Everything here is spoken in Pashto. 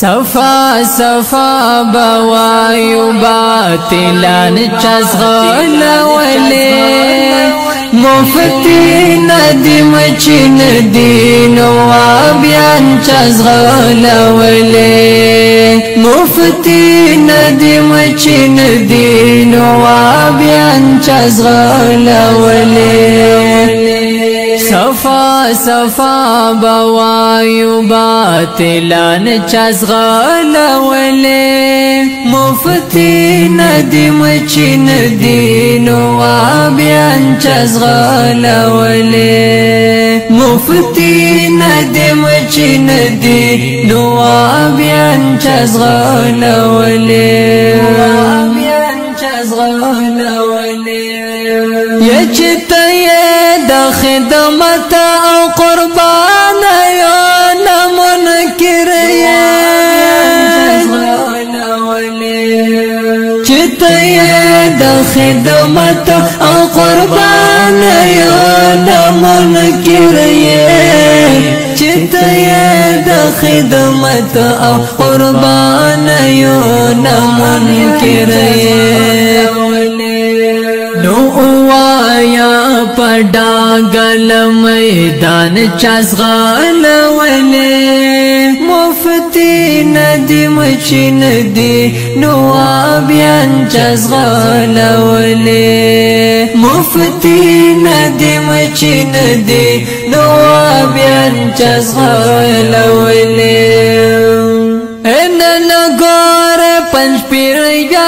صفا صفا بوايو باطلان چزغل ولي مفتي ندم چن دين وابيان چزغل ولي مفتي ندم چن دين وابيان چزغل ولي صفا صفا بوايو باطلان چزغل ولي مفتي ندم چن دين وابيان چزغل ولي مفتي ندم چن دين وابيان چزغل ولي وابيان چزغل ولي يچتا دا خدمت او قربان یا نمنکر چتا دا خدمت او قربان یا نمنکر چتا دا خدمت او قربان یا نمنکر نو وایا پډاګل میدان چزغل ولي مفتي ندم چن دي نوابيان چزغل ولي مفتي ندم چن دي نوابيان چزغل ولي ان نګور پنځ پیریا